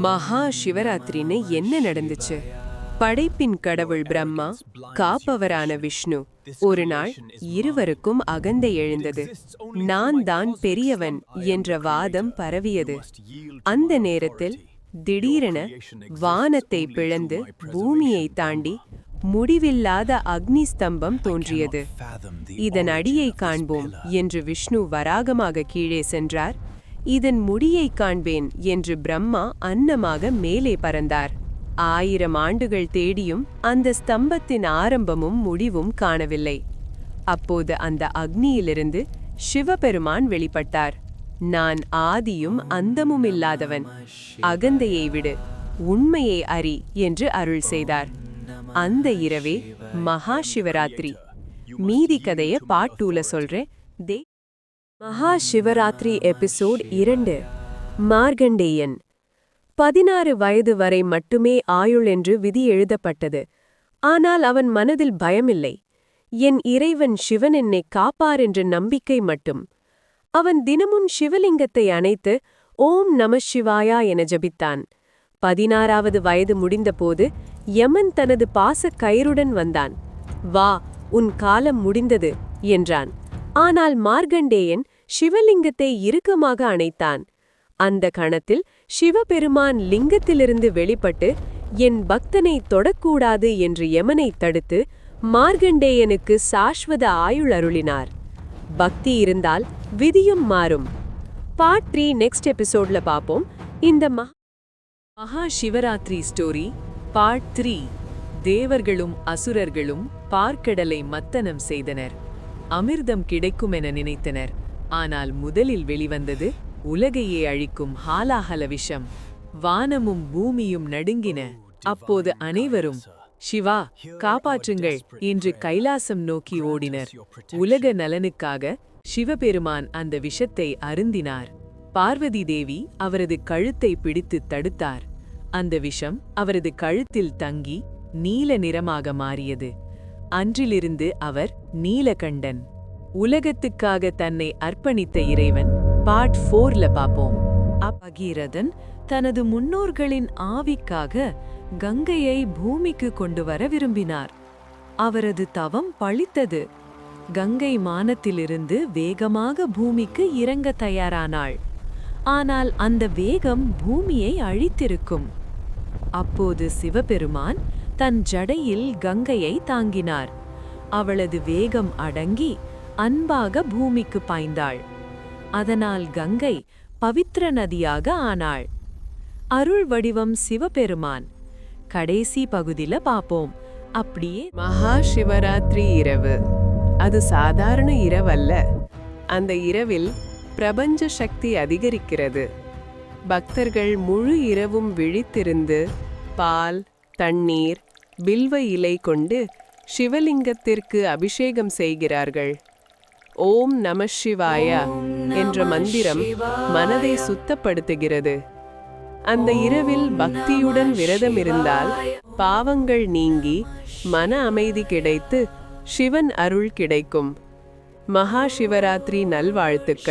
மகா சிவராத்திரின்னு என்ன நடந்துச்சு? படைப்பின் கடவுள் பிரம்மா, காப்பவரான விஷ்ணு. ஒரு நாள் இருவருக்கும் அகந்தை எழுந்தது. நான் தான் பெரியவன் என்ற வாதம் பரவியது. அந்த நேரத்தில் திடீரென வானத்தை பிளந்து பூமியை தாண்டி முடிவில்லாத அக்னி ஸ்தம்பம் தோன்றியது. இதன் அடியை காண்போம் என்று விஷ்ணு வராகமாக கீழே சென்றார். இதன் முடியை காண்பேன் என்று பிரம்மா அன்னமாக மேலே பறந்தார். 1000 ஆண்டுகள் தேடியும் அந்த ஸ்தம்பத்தின் ஆரம்பமும் முடிவும் காணவில்லை. அப்போது அந்த அக்னியிலிருந்து சிவபெருமான் வெளிப்பட்டார். நான் ஆதியும் அந்தமும் இல்லாதவன், அகந்தையை விடு, உண்மையை அறி என்று அருள் செய்தார். அந்த இரவே மகா சிவராத்திரி. மீதி கதைய பார்ட் 2ல சொல்றேன். மகா சிவராத்திரி எபிசோட் 2. மார்கண்டேயன். 16 வயது வரை மட்டுமே ஆயுள் என்று விதி எழுதப்பட்டது. ஆனால் அவன் மனதில் பயமில்லை. என் இறைவன் சிவன் என்னை காப்பார் என்ற நம்பிக்கை மட்டும். அவன் தினமும் சிவலிங்கத்தை அணைத்து ஓம் நம சிவாயா என ஜபித்தான். 16வது வயது முடிந்தபோது யமன் தனது பாசக் கயிறுடன் வந்தான். வா, உன் காலம் முடிந்தது என்றான். ஆனால் மார்கண்டேயன் சிவலிங்கத்தை இறுக்கமாக அணைத்தான். அந்த கணத்தில் சிவபெருமான் லிங்கத்திலிருந்து வெளிப்பட்டு என் பக்தனை தொடக்கூடாது என்று யமனை தடுத்து மார்கண்டேயனுக்கு சாஸ்வத ஆயுள் அருளினார். பக்தி இருந்தால் விதியும் மாறும். பார்ட் 3 நெக்ஸ்ட் எபிசோட்ல பாப்போம். இந்த மகா சிவராத்திரி ஸ்டோரி பார்ட் 3. தேவர்களும் அசுரர்களும் பார்க்கடலை மத்தனம் செய்தனர். அமிர்தம் கிடைக்குமென நினைத்தனர். ஆனால் முதலில் வெளிவந்தது உலகையே அழிக்கும் ஹாலாஹல விஷம். வானமும் பூமியும் நடுங்கின. அப்போது அனைவரும் சிவா காப்பாற்றுங்கள் என்று கைலாசம் நோக்கி ஓடினர். உலக நலனுக்காக சிவபெருமான் அந்த விஷத்தை அருந்தினார். பார்வதி தேவி அவரது கழுத்தை பிடித்து தடுத்தார். அந்த விஷம் அவரது கழுத்தில் தங்கி நீல நிறமாக மாறியது. அன்றிலிருந்து அவர் நீலகண்டன். உலகத்துக்காக தன்னை அர்ப்பணித்த இறைவன் பார்ட் 4ல பாப்போம். பகீரதன் தனது முன்னோர்களின் ஆவிக்காக கங்கையை பூமிக்கு கொண்டு வர விரும்பினார். அவரது தவம் பலித்தது. கங்கை மானத்திலிருந்து வேகமாக பூமிக்கு இறங்க தயாரானாள். ஆனால் அந்த வேகம் பூமியை அழித்திருக்கும். அப்போது சிவபெருமான் தன் ஜடையில் கங்கையை தாங்கினார். அவளது வேகம் அடங்கி அன்பாக பூமிக்கு பாய்ந்தாள். அதனால் கங்கை பவித்திர நதியாக ஆனாள். அருள் வடிவம் சிவபெருமான். கடைசி பகுதியில பாப்போம். அப்படியே மகா சிவராத்திரி இரவு. அது சாதாரண இரவல்ல. அந்த இரவில் பிரபஞ்ச சக்தி அதிகரிக்கிறது. பக்தர்கள் முழு இரவும் விழித்திருந்து பால், தண்ணீர், பில்வ இலை கொண்டு சிவலிங்கத்திற்கு அபிஷேகம் செய்கிறார்கள். ஓம் நம சிவாயா என்ற மந்திரம் மனதை சுத்தப்படுத்துகிறது. அந்த இரவில் பக்தியுடன் விரதம் இருந்தால் பாவங்கள் நீங்கி மன அமைதி கிடைத்து சிவன் அருள் கிடைக்கும். மகா சிவராத்திரி நல்வாழ்த்துக்கள்.